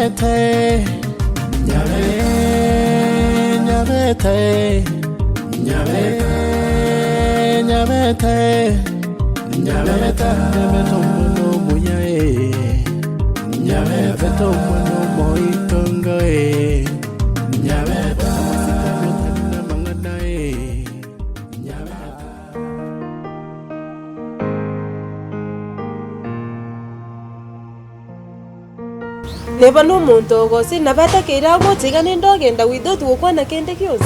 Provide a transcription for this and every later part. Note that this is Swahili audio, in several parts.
Nyabete, nyabete, nyabete, nyabete, nyabete, mwana muyae, nyabete mwana moitonga nyabete na manganae, nyabete. Neba n'omuntu ogosi nabatakira agotiga n'endogenda widoti wokwana kende kyosi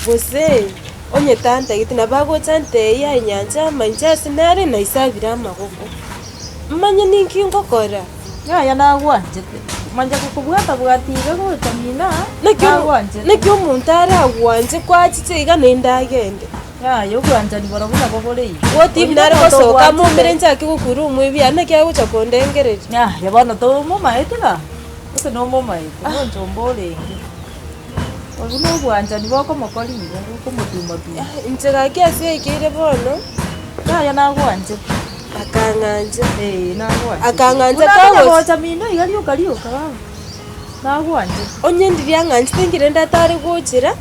bose onye tanta giti nabagocha nteya inyanja manja sinare na isabira amagoko mmanye ninki ngokora ya nagwanje manja kukubwata bwatire gocha mina nakyo omuntu aragwanje kwachitiga n'endagende yo gwanja ni barabuna bobore woti mnare gosoka mumire njaki gukuru umwibya nakya gucha kondengereje ya bana to mama etira ese no mama eto njo mbole Obuno gwanja ni boko mokori ngo mutuma tu njega kiasi ikire bono ya nagwanje akanganje nagwanje akanganje kawo gocha mino igalio nagwanje onye ndiria nganje tingire ndatari guchira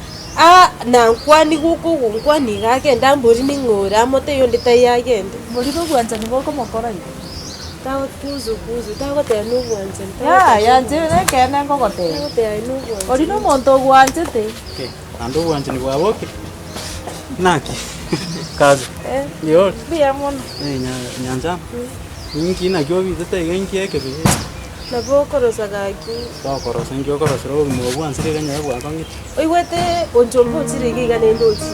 nankwani guku gunkwani gakenda mburi ning'ora mote yo nditayagende muri no gwanja ni boko mokora tawo kuzu tawo te no gwanja ya nje kene ngogote te no gwanja ori no monto gwanje te ando gwanje ni gwaboke naki kazi yo bia mono nyanja ninki na kyo bi tete genki eke bi na bokorosa gaki bakorosa ngyo korosa ro mu bwanze kenya bwa kangi oiwete onjombo chirigi ganendochi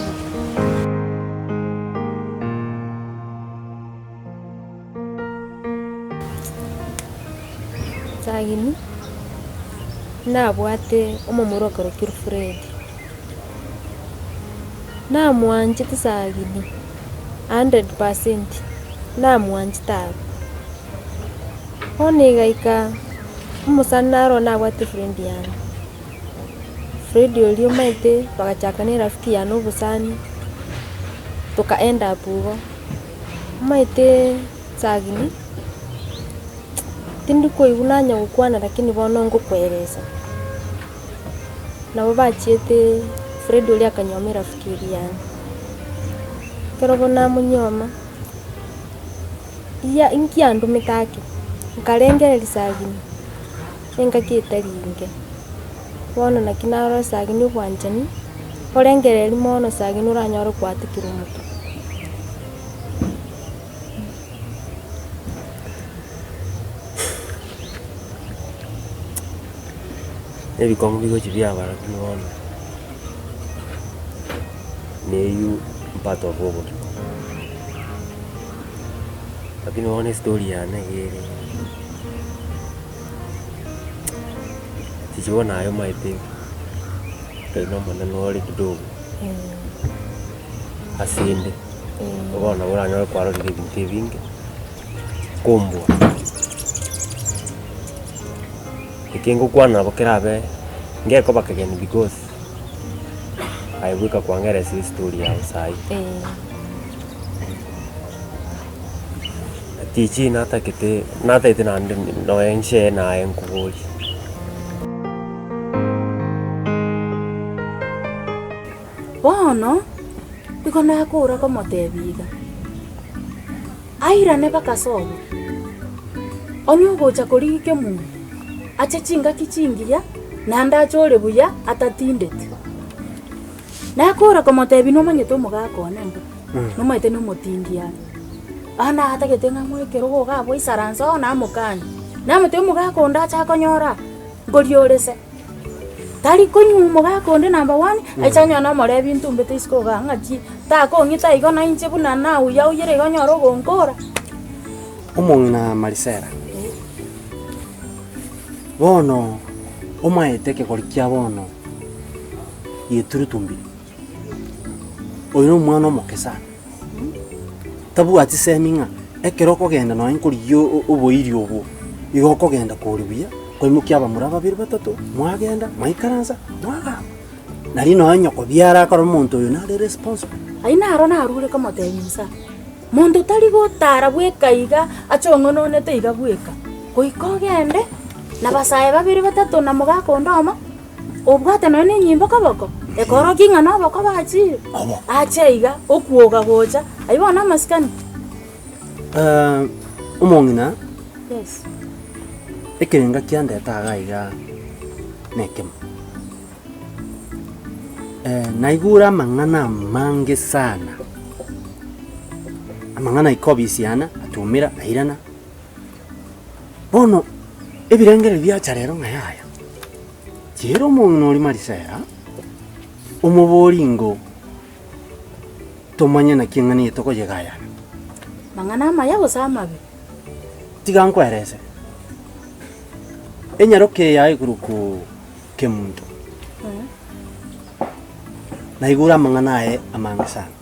sagini nabwate omomorokoro kiru Fred namwanje tisagini 100% namwanje tabi onigaika umusanaro nabwate friend yange Fred yolio maite bagachaka ni rafiki ya nobusani tukaenda apugo maite sagini tindi koibunanya gukwana lakini bono ngukwereza nabo bachiete Fred oli akanyomera rafiki yange kero bona munyoma iya inki andu mitaki nkarengera lisagini engakitaringe bono nakinaro sagini bwanjani orengere limono sagini uranyoro kwatikira umutu ebikongo bigochi byabara kunona neyu mpato bobo lakini one story yana gere sijiona ayo maite kaino maneno oli kidogo asinde ubona uranyora kwaro libintu bingi kombo ikingo kwana bokerabe ngeko bakageni because aibuka kwangera si story ya usai tichi nata kete nata itina no enshe na enkugoli bono bikono yakura ko motebiga aira ne bakasobo onyo gocha korike mu ache chinga kichingiya nanda chore buya atatindete nakura ko motebi no manyeto mugakone ngo no maite no motindia ana atagete ngamwekero go gabo isaranso na mukani namute mugakonda acha konyora ngoriorese tari konyu mugakonde number 1 aichanya na more bintu mbete isko ga ngachi ta ko ngita igona inche buna na uya uyere gonyoro gonkora umongina marisera bono omaeteke korikia bono yeturutumbi oyo mwana mokesa tabu ati seminga ekero genda no enkoriyo oboirio obo igoko genda koribuya koimukia bamura babiri batatu mwagenda maikaranza mwaga nari no anyoko biara karo muntu uyu nari responsible aina aro na arure ko motebinsa muntu tari gotara bwekaiga achongononete iga bweka koiko gende na basae babiri batatu na mugakondoma obwate no ni nyimbo kaboko ekoro kinga no bako bachi Abo. acheiga okuoga gocha ayibona maskani Umong'ina yes ekirenga kiandetaga iga nekemo naigura amang'ana mange sana amang'ana ikobisiana atumira airana bono ebirengere biacha rero ng'ayaya chero omong'ina ori marisera omoboringo tomanye naki eng'ani etokoyegayana mangana maya gusamabe tiga nkwerese enyaroke yae guruku kemuntu naigura amang'ana aye amange sana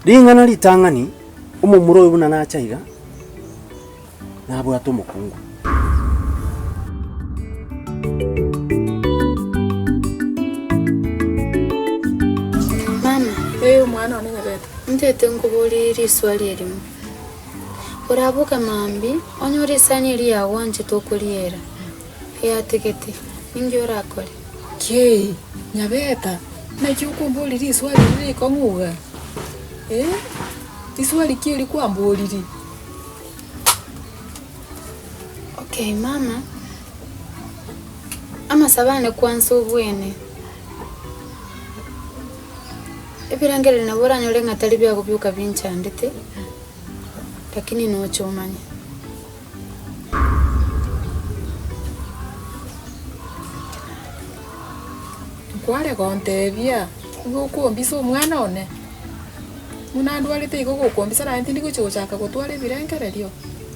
ring'ana ritang'ani omomuro oyo buna nachaiga nabwata omokungu mama Mwana one Nyabeta. ntete nkubulira iswali elimu urabuka mambi onyora isani eri yawanje tokuliera eyategete ningi orakore Ke, Nyabeta. Nakyo kumbulira iswali riri komuga. Iswali kiri kwambuliri. okay mama amasabane kwanza obwene ebirangere nabora nyore ngatari byakubyuka binchandete lakini nochomanya Kware kontebia. Gukuombisa omwana one. Muna ndwarite iko gukuombisa na ntindi guchochaka gutware birengererio.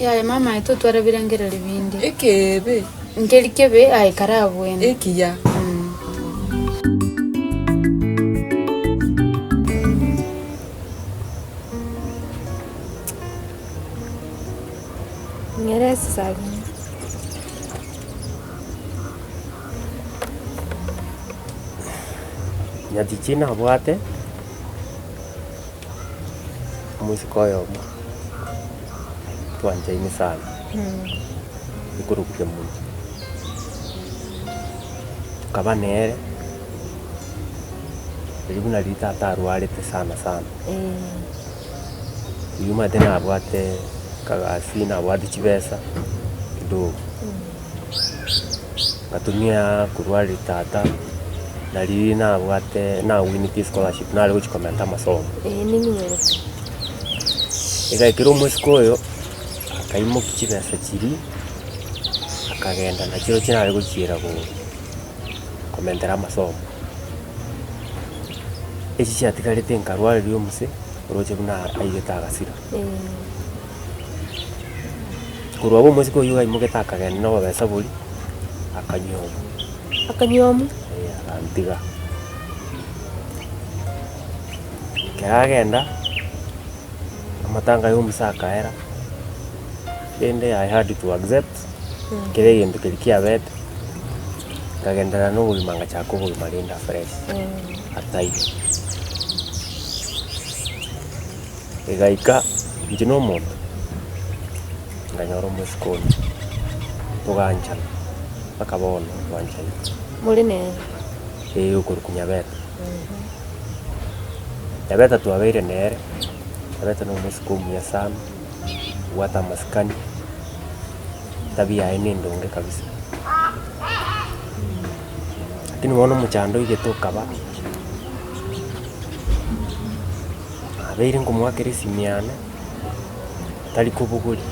yaya mama eto twara birangere libindi Ekebe. ngeri kebe aikara bwene Ekiya. Ngeresi sagi. nyati china abwate omusiko oyomo twanchaine sana ikurukuke muno tukaba nere ribu nari tata arwarite sana yumate nabwate kagasi nabwate chibesa kidogo ngatumia kurwarire tata nari nabwate nawinite scholarship nari guchikomenta amasomo Ninginyere. igaikira omusiko oyo akaimoki chibesa chiri akagenda nakiro chinari guchira komentera amasomo eki chiatigarite nkarwarire omuse oroche buna aigete agasira kurwaba omusiko oyo gaimogete akagenda nobobesa bori akanyoma Akanyomu. akantiga keragenda amatanga y'omuse akaera ende I had to accept kere gintu kiri kiabete kagendera n'obugima ngachaka obugima rinda fresh atai egaika nje n'omuntu nganyora omusikoni tuganchana bakabona twanchaine Muri ne. ukuri kunyabeta Nyabeta tuwabeire nere Nyabeta n'omusiko omuya sana wata maskani tabia yae ndonge kabisa lakini wona muchando ige tokaba abeire ngomwakira esimiane tari kubuguri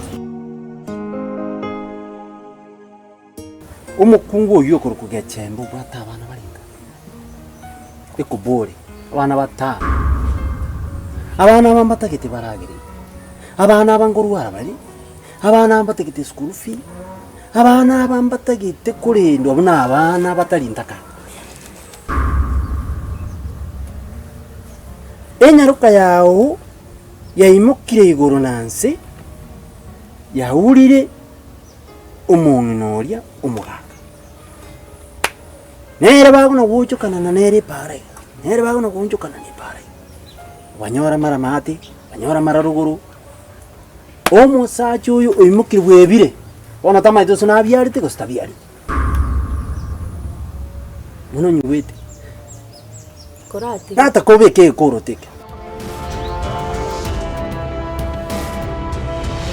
omokungu oyo okurukuga chembo bwata abana baringa ekubore abana batano abana abambatagete baragere abana abangorwara bari abana abambatagete school fee abana abambatagete kurendo abuna abana batarindaka enyaruka yawo yaimukire igoro nanse yahurire omong'inoria omugaka nere baguna guchukana na nere pare nere baguna guchukana ni pare wanyora mara mati wanyora mara ruguru omusachi uyu oimukire bwebire Ona tamaito sona biarite ko stabiari. Muno nyuwete. Korati. Hata kobe ke koroteke.